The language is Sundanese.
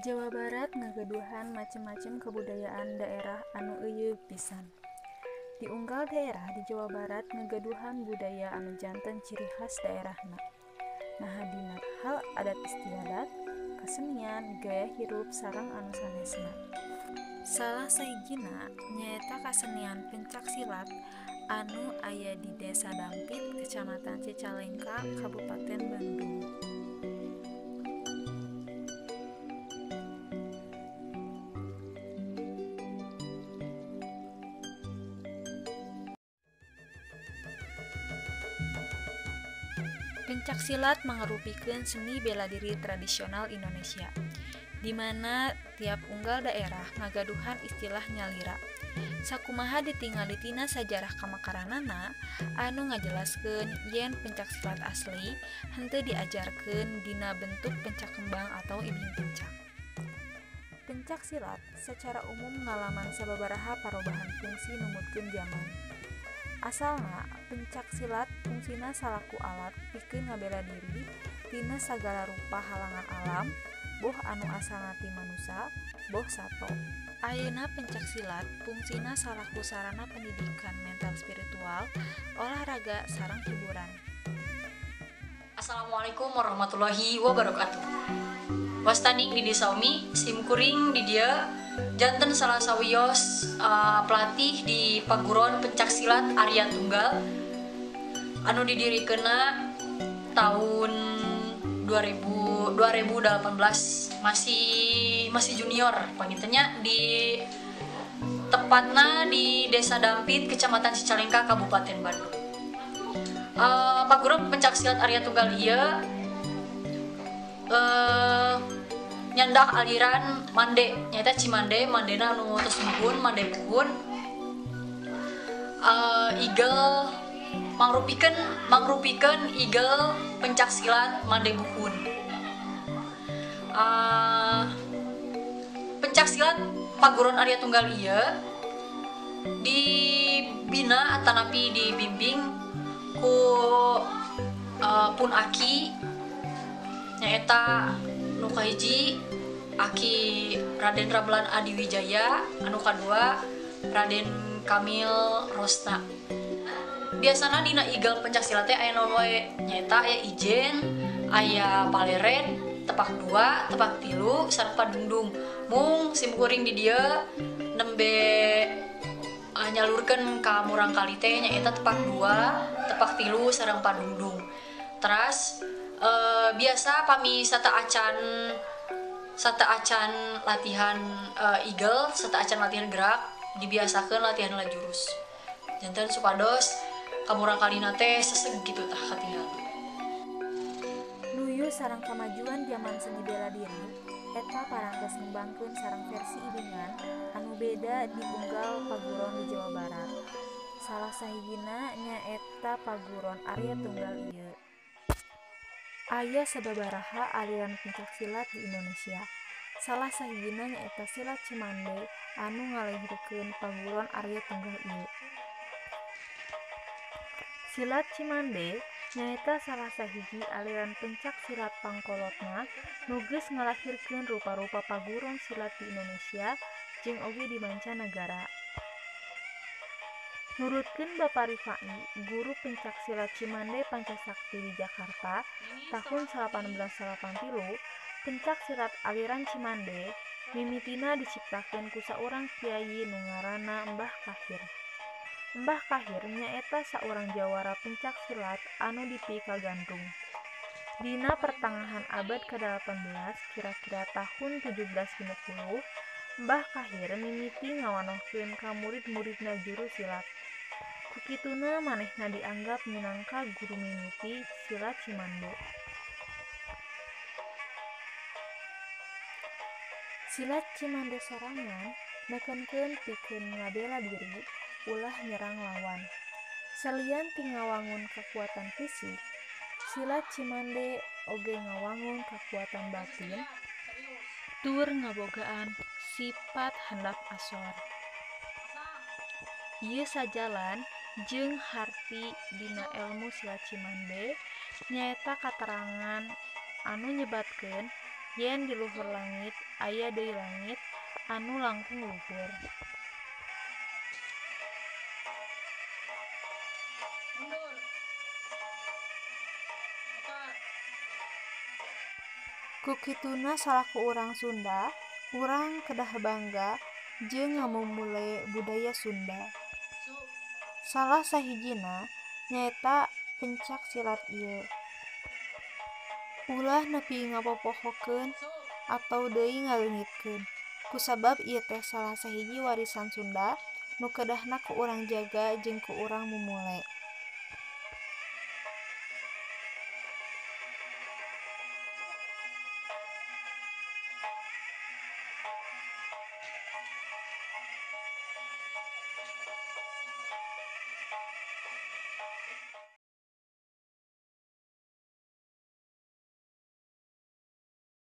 Jawa Barat ngageduhan macem-macem kebudayaan daerah anu euyeug pisan. Di unggal daerah di Jawa Barat ngageduhan budaya anu janten ciri khas daerahna. Nah dina hal adat istiadat, kesenian, gaya hirup sareng anu sanesna. Salah sahijina nyaeta kasenian pencaksilat anu aya di Desa Dampit, Kecamatan Cicalengka, Kabupaten Bandung. Pencaksilat mangarupikeun seni bela diri tradisional Indonesia, di mana tiap unggal daerah ngagaduhan istilah nyalira. Sakumaha ditingalitina sajarah kamakaranana anu ngajelaskeun yen pencaksilat asli henteu diajarkeun dina bentuk pencak kembang atau ibing pencak. Pencaksilat secara umum ngalaman sababaraha parobahan fungsi numutkeun zaman. Asalna, pencaksilat fungsina salaku alat pikeun ngabela diri tina sagala rupa halangan alam, boh anu asalna ti manusa, boh sato. Ayeuna pencaksilat fungsina salaku sarana pendidikan mental spiritual, olahraga sareng hiburan. Assalamualaikum warahmatullahi wabarakatuh. Wastani di Desa Umi, simkuring di dia janten salah sawios pelatih di paguron pencaksilat Arya Tunggal anu didirikeunna tahun 2018, masih junior pangitanya di tepatna di Desa Dampit, Kecamatan Cicalengka, Kabupaten Bandung. Paguron pencaksilat Arya Tunggal ieu nyandak aliran mande, nyata Cimande, mandena anu tos buhun, mande buhun. Igel mangrupikeun igel pencaksilat mande buhun. Pencaksilat paguron Arya Tunggal ieu dibina atanapi dibimbing ku Pun Aki nyaeta nu kahiji Aki Raden Ramlan Adiwijaya, anu kadua Raden Kamil Rosna. Biasana dina igel pencaksilat teh aya naon wae, nyaeta aya ijen, aya paleren, tepak 2, tepak 3, sareng padungdung. Mung simkuring di dieu nembe nyalurkeun ka murang kali teh nyaeta tepak 2, tepak 3 sareng padungdung. Teras biasa pami sata acan latihan igel, sata acan latihan gerak, dibiasakeun latihan lajurus. Janten supados kamurang kalina teh seseg kitu tah katingal. Nuyu sareng kamajuan zaman seni bela diri, eta parantos ngembangkeun sareng versi ibingan anu beda di unggal paguron di Jawa Barat. Salah sahijina nyaeta paguron Arya Tunggal ieu. Aya sababaraha aliran pencaksilat di Indonesia. Salah sahijina nyaeta silat Cimande anu ngalahirkeun paguron Arya Tunggal ieu. Silat Cimande nyaeta salah sahiji aliran pencaksilat pangkolotna nu geus ngalahirkeun rupa-rupa paguron silat di Indonesia jeung oge di mancanagara. Nurutkeun Bapak Rifai, guru pencaksilat Cimande Pancasakti di Jakarta tahun 1883, pencaksilat aliran Cimande mimitina diciptakeun ku saurang kiai nu ngaranna Mbah Kahir. Mbah Kahir nyaeta saurang jawara pencaksilat anu dipi ka Gandrung. Dina pertengahan abad ke-18, kira-kira tahun 1750, Mbah Kahir mimiti ngawanohkeun ka murid-muridna juru silat. Kukituna manehna dianggap minangka guru mimiti silat Cimande. Silat Cimande sorangan nekenkeun pikeun ngabela diri ulah nyerang lawan. Salian ti ngawangun kekuatan fisik, silat Cimande oge ngawangun kekuatan batin, tur ngabogaan sifat handap asor. Ieu sajalan jeung harti dina elmu silat Cimande nyaeta katerangan anu nyebatkeun yen di luhur langit aya deui langit anu langkung luhur. Mundur. Mutar. Kukituna salaku urang Sunda, urang kedah bangga jeung ngamumule budaya Sunda. Su. Salah sahijina nyaeta pencak silat ieu. Ulah nepi ngapopohokeun Su. atau deui ngaleungitkeun. Kusabab ieu teh salah sahiji warisan Sunda nu kedahna ku urang jaga jeung ku urang mumule.